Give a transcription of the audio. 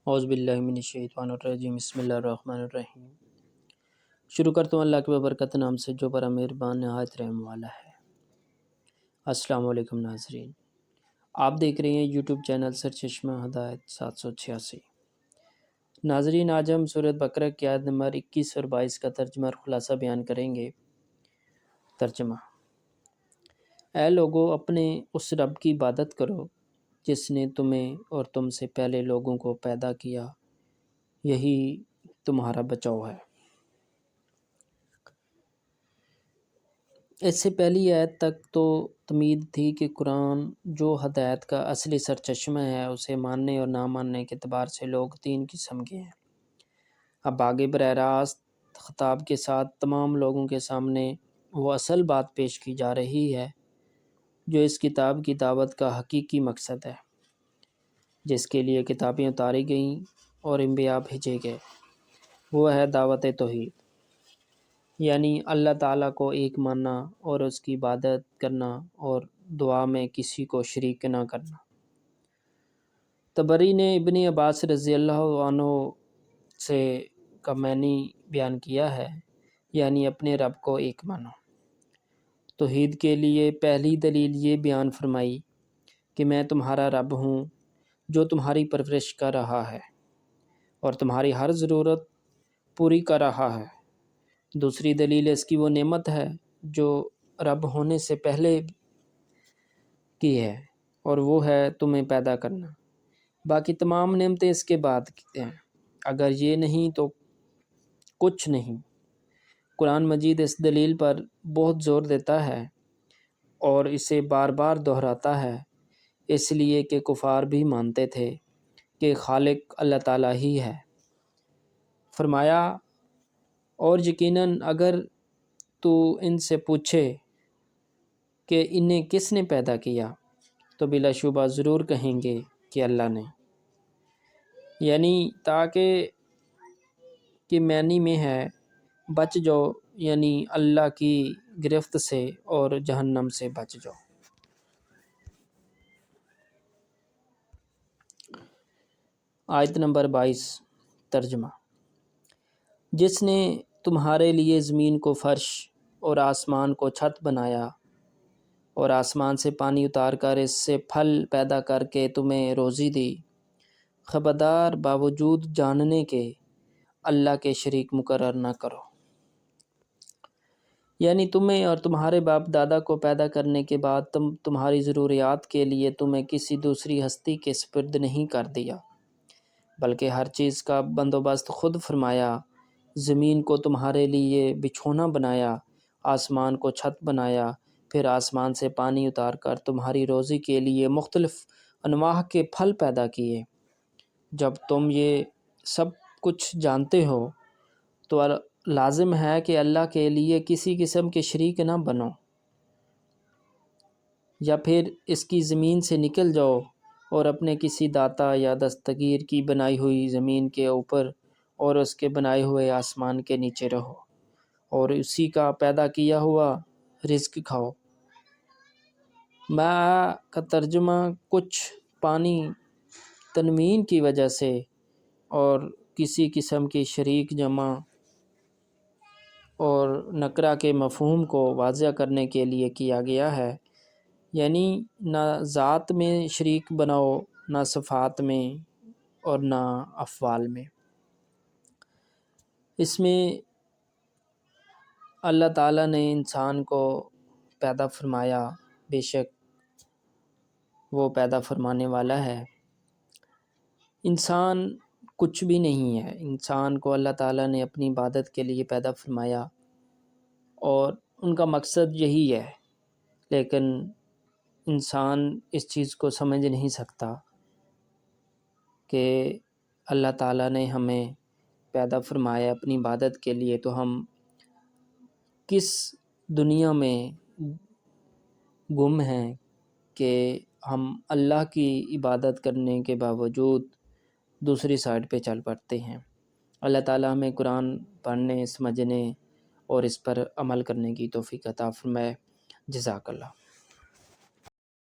اعوذ باللہ من الشیطان الرجیم بسم اللہ الرحمن الرحیم۔ شروع کرتا ہوں اللہ کے ببرکت نام سے جو بڑا مہربان نہایت رحم والا ہے۔ السلام علیکم ناظرین، آپ دیکھ رہے ہیں یوٹیوب چینل سرچشمہ ہدایت 786۔ ناظرین، آج ہم سورۃ بقرہ کی آیت نمبر 21 اور 22 کا ترجمہ اور خلاصہ بیان کریں گے۔ ترجمہ: اے لوگو، اپنے اس رب کی عبادت کرو جس نے تمہیں اور تم سے پہلے لوگوں کو پیدا کیا، یہی تمہارا بچاؤ ہے۔ اس سے پہلی آیت تک تو تمید تھی کہ قرآن جو ہدایت کا اصلی سرچشمہ ہے، اسے ماننے اور نہ ماننے کے اعتبار سے لوگ تین قسم کے ہیں۔ اب آگے براہ راست خطاب کے ساتھ تمام لوگوں کے سامنے وہ اصل بات پیش کی جا رہی ہے جو اس کتاب کی دعوت کا حقیقی مقصد ہے، جس کے لیے کتابیں اتاری گئیں اور انبیاء بھیجے گئے۔ وہ ہے دعوت توحید، یعنی اللہ تعالیٰ کو ایک ماننا اور اس کی عبادت کرنا اور دعا میں کسی کو شریک نہ کرنا۔ طبری نے ابن عباس رضی اللہ عنہ سے کا معنی بیان کیا ہے، یعنی اپنے رب کو ایک مانو۔ توحید کے لیے پہلی دلیل یہ بیان فرمائی کہ میں تمہارا رب ہوں جو تمہاری پرورش کر رہا ہے اور تمہاری ہر ضرورت پوری کر رہا ہے۔ دوسری دلیل اس کی وہ نعمت ہے جو رب ہونے سے پہلے کی ہے، اور وہ ہے تمہیں پیدا کرنا۔ باقی تمام نعمتیں اس کے بعد ہیں، اگر یہ نہیں تو کچھ نہیں۔ قرآن مجید اس دلیل پر بہت زور دیتا ہے اور اسے بار بار دہراتا ہے، اس لیے کہ کفار بھی مانتے تھے کہ خالق اللہ تعالیٰ ہی ہے۔ فرمایا، اور یقیناً اگر تو ان سے پوچھے کہ انہیں کس نے پیدا کیا تو بلا شبہ ضرور کہیں گے کہ اللہ نے، یعنی تاکہ کہ معنی میں ہے بچ جاؤ، یعنی اللہ کی گرفت سے اور جہنم سے بچ جاؤ۔ آیت نمبر 22 ترجمہ: جس نے تمہارے لیے زمین کو فرش اور آسمان کو چھت بنایا اور آسمان سے پانی اتار کر اس سے پھل پیدا کر کے تمہیں روزی دی، خبردار باوجود جاننے کے اللہ کے شریک مقرر نہ کرو۔ یعنی تمہیں اور تمہارے باپ دادا کو پیدا کرنے کے بعد تمہاری ضروریات کے لیے تمہیں کسی دوسری ہستی کے سپرد نہیں کر دیا، بلکہ ہر چیز کا بندوبست خود فرمایا۔ زمین کو تمہارے لیے بچھونا بنایا، آسمان کو چھت بنایا، پھر آسمان سے پانی اتار کر تمہاری روزی کے لیے مختلف انواع کے پھل پیدا کیے۔ جب تم یہ سب کچھ جانتے ہو تو لازم ہے کہ اللہ کے لیے کسی قسم کے شریک نہ بنو، یا پھر اس کی زمین سے نکل جاؤ اور اپنے کسی داتا یا دستگیر کی بنائی ہوئی زمین کے اوپر اور اس کے بنائے ہوئے آسمان کے نیچے رہو اور اسی کا پیدا کیا ہوا رزق کھاؤ۔ ما کا ترجمہ کچھ پانی تنوین کی وجہ سے اور کسی قسم کی شریک جمع اور نکرہ کے مفہوم کو واضح کرنے کے لیے کیا گیا ہے، یعنی نہ ذات میں شریک بناؤ، نہ صفات میں اور نہ افعال میں۔ اس میں اللہ تعالیٰ نے انسان کو پیدا فرمایا، بے شک وہ پیدا فرمانے والا ہے۔ انسان کچھ بھی نہیں ہے، انسان کو اللہ تعالیٰ نے اپنی عبادت کے لیے پیدا فرمایا اور ان کا مقصد یہی ہے، لیکن انسان اس چیز کو سمجھ نہیں سکتا کہ اللہ تعالیٰ نے ہمیں پیدا فرمایا اپنی عبادت کے لیے، تو ہم کس دنیا میں گم ہیں کہ ہم اللہ کی عبادت کرنے کے باوجود دوسری سائڈ پہ چل پڑتے ہیں۔ اللہ تعالیٰ ہمیں قرآن پڑھنے، سمجھنے اور اس پر عمل کرنے کی توفیق عطا فرمائے۔ جزاک اللہ۔